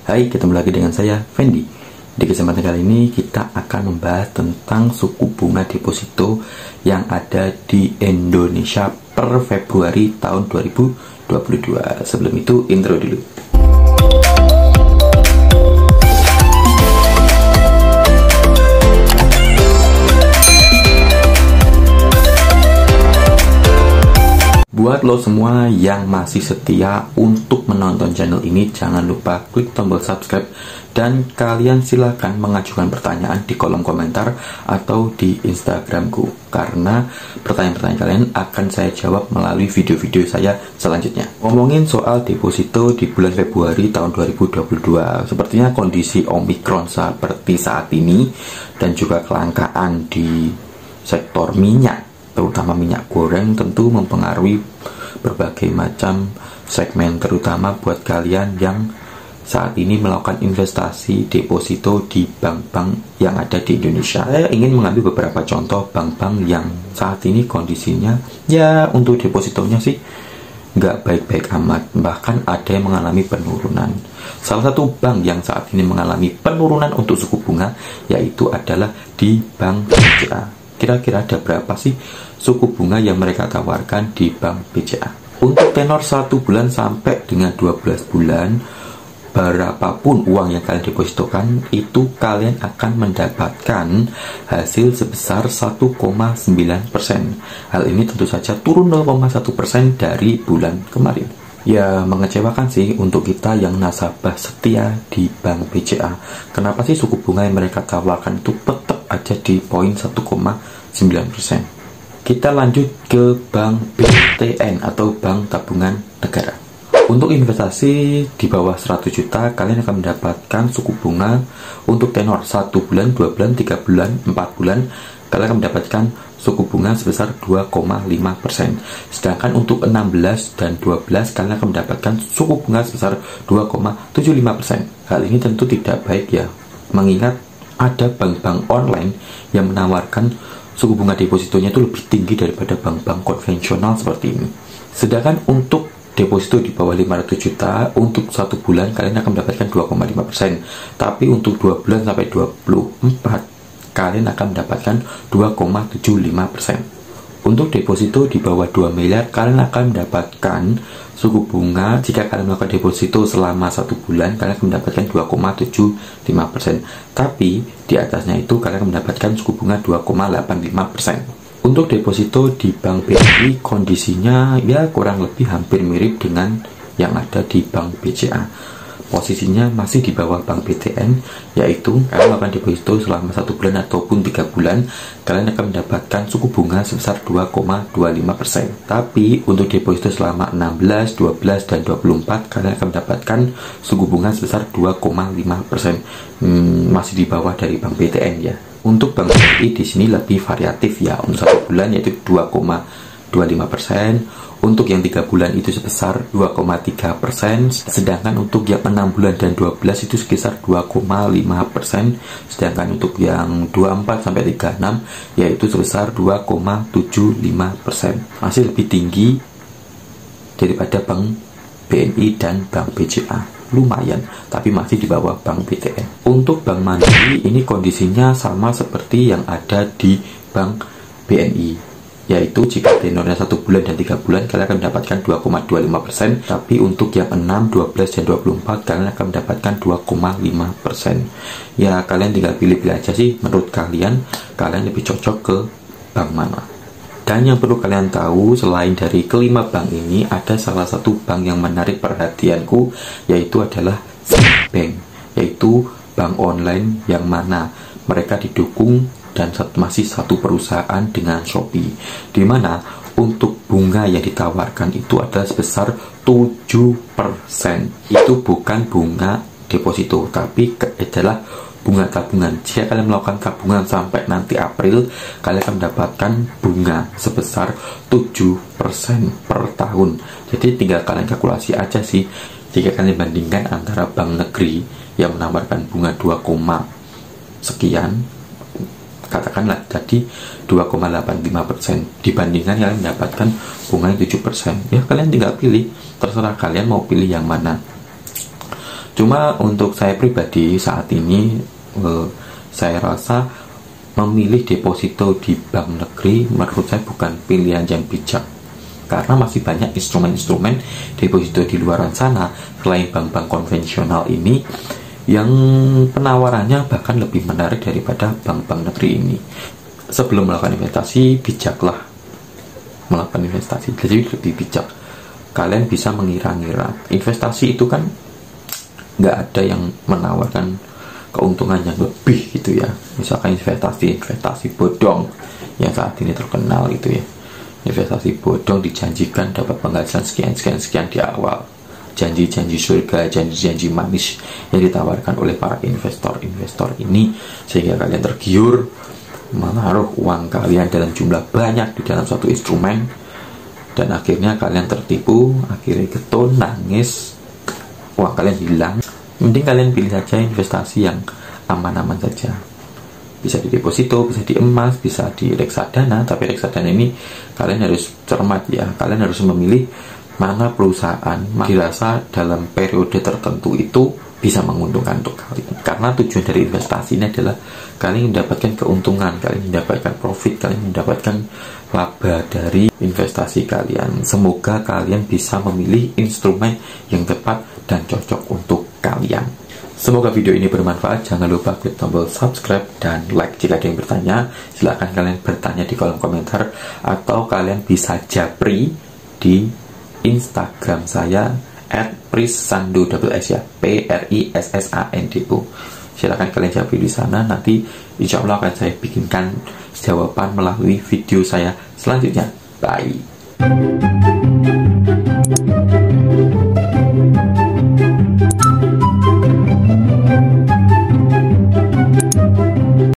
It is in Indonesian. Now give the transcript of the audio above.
Hai, ketemu lagi dengan saya, Fendi. Di kesempatan kali ini kita akan membahas tentang suku bunga deposito yang ada di Indonesia per Februari tahun 2022. Sebelum itu, intro dulu. Buat lo semua yang masih setia untuk menonton channel ini, jangan lupa klik tombol subscribe dan kalian silahkan mengajukan pertanyaan di kolom komentar atau di Instagramku, karena pertanyaan-pertanyaan kalian akan saya jawab melalui video-video saya selanjutnya. Ngomongin soal deposito di bulan Februari tahun 2022, sepertinya kondisi Omikron seperti saat ini dan juga kelangkaan di sektor minyak, terutama minyak goreng, tentu mempengaruhi berbagai macam segmen, terutama buat kalian yang saat ini melakukan investasi deposito di bank-bank yang ada di Indonesia. Saya ingin mengambil beberapa contoh bank-bank yang saat ini kondisinya ya untuk depositonya sih nggak baik-baik amat, bahkan ada yang mengalami penurunan. Salah satu bank yang saat ini mengalami penurunan untuk suku bunga yaitu adalah di Bank BCA. Kira-kira ada berapa sih suku bunga yang mereka tawarkan di Bank BCA? Untuk tenor 1 bulan sampai dengan 12 bulan, berapapun uang yang kalian depositokan, itu kalian akan mendapatkan hasil sebesar 1,9%. Hal ini tentu saja turun 0,1% dari bulan kemarin. Ya, mengecewakan sih untuk kita yang nasabah setia di Bank BCA. Kenapa sih suku bunga yang mereka tawarkan itu tetap aja di poin 1,9%? Kita lanjut ke Bank BTN atau Bank Tabungan Negara. Untuk investasi di bawah 100 juta, kalian akan mendapatkan suku bunga untuk tenor 1 bulan, 2 bulan, 3 bulan, 4 bulan. Kalian akan mendapatkan suku bunga sebesar 2,5%. Sedangkan untuk 16 dan 12, kalian akan mendapatkan suku bunga sebesar 2,75%. Hal ini tentu tidak baik ya, mengingat ada bank-bank online yang menawarkan suku bunga depositonya itu lebih tinggi daripada bank-bank konvensional seperti ini. Sedangkan untuk deposito di bawah 500 juta, untuk 1 bulan kalian akan mendapatkan 2,5%. Tapi untuk 2 bulan sampai 24, kalian akan mendapatkan 2,75%. Untuk deposito di bawah 2 miliar, kalian akan mendapatkan suku bunga, jika kalian melakukan deposito selama 1 bulan, kalian akan mendapatkan 2,75%. Tapi di atasnya itu kalian akan mendapatkan suku bunga 2,85%. Untuk deposito di Bank BNI, kondisinya ya kurang lebih hampir mirip dengan yang ada di Bank BCA. Posisinya masih di bawah Bank BTN, yaitu kalian melakukan deposito selama 1 bulan ataupun 3 bulan, kalian akan mendapatkan suku bunga sebesar 2,25%. Tapi untuk deposito selama 16, 12, dan 24, kalian akan mendapatkan suku bunga sebesar 2,5%. Masih di bawah dari Bank BTN ya. Untuk Bank BRI di sini lebih variatif ya. Untuk 1 bulan yaitu 2,25%. Untuk yang 3 bulan itu sebesar 2,3%. Sedangkan untuk yang 6 bulan dan 12 itu sekitar 2,5%. Sedangkan untuk yang 24 sampai 36 yaitu sebesar 2,75%. Masih lebih tinggi daripada Bank BNI dan Bank BCA. Lumayan, tapi masih di bawah Bank BTN. Untuk Bank Mandiri ini kondisinya sama seperti yang ada di Bank BNI, yaitu jika tenornya 1 bulan dan 3 bulan kalian akan mendapatkan 2,25%. Tapi untuk yang 6, 12, dan 24 kalian akan mendapatkan 2,5%. Ya, kalian tinggal pilih-pilih aja sih, menurut kalian lebih cocok ke bank mana. Dan yang perlu kalian tahu, selain dari kelima bank ini, ada salah satu bank yang menarik perhatianku, yaitu adalah Bank, yaitu bank online yang mana mereka didukung dan masih satu perusahaan dengan Shopee, di mana untuk bunga yang ditawarkan itu adalah sebesar 7%. Itu bukan bunga deposito, tapi adalah bunga tabungan. Jika kalian melakukan tabungan sampai nanti April, kalian akan mendapatkan bunga sebesar 7% per tahun. Jadi tinggal kalian kalkulasi aja sih, jika kalian bandingkan antara bank negeri yang menawarkan bunga 2, sekian, katakanlah tadi 2,85%, dibandingkan kalian mendapatkan bunga 7%. Ya, kalian tinggal pilih, terserah kalian mau pilih yang mana. Cuma untuk saya pribadi saat ini saya rasa memilih deposito di bank negeri menurut saya bukan pilihan yang bijak, karena masih banyak instrumen-instrumen deposito di luar sana selain bank-bank konvensional ini yang penawarannya bahkan lebih menarik daripada bank-bank negeri ini. Sebelum melakukan investasi, bijaklah melakukan investasi, jadi lebih bijak. Kalian bisa mengira-ngira, investasi itu kan nggak ada yang menawarkan keuntungan yang lebih gitu ya. Misalkan investasi bodong yang saat ini terkenal itu ya, investasi bodong dijanjikan dapat penghasilan sekian di awal, janji-janji surga, janji-janji manis yang ditawarkan oleh para investor ini, sehingga kalian tergiur menaruh uang kalian dalam jumlah banyak di dalam suatu instrumen, dan akhirnya kalian tertipu, akhirnya getun, nangis, uang kalian hilang. Mending kalian pilih saja investasi yang aman-aman saja. Bisa di deposito, bisa di emas, bisa di reksadana. Tapi reksadana ini kalian harus cermat ya. Kalian harus memilih mana perusahaan dirasa dalam periode tertentu itu bisa menguntungkan untuk kalian. Karena tujuan dari investasi ini adalah kalian mendapatkan keuntungan, kalian mendapatkan profit, kalian mendapatkan laba dari investasi kalian. Semoga kalian bisa memilih instrumen yang tepat dan cocok untuk kalian. Semoga video ini bermanfaat. Jangan lupa klik tombol subscribe dan like. Jika ada yang bertanya, silahkan kalian bertanya di kolom komentar, atau kalian bisa japri di Instagram saya @prissandu ya, PRISSANDU. Silahkan kalian japri di sana. Nanti insya Allah akan saya bikinkan jawaban melalui video saya selanjutnya. Bye.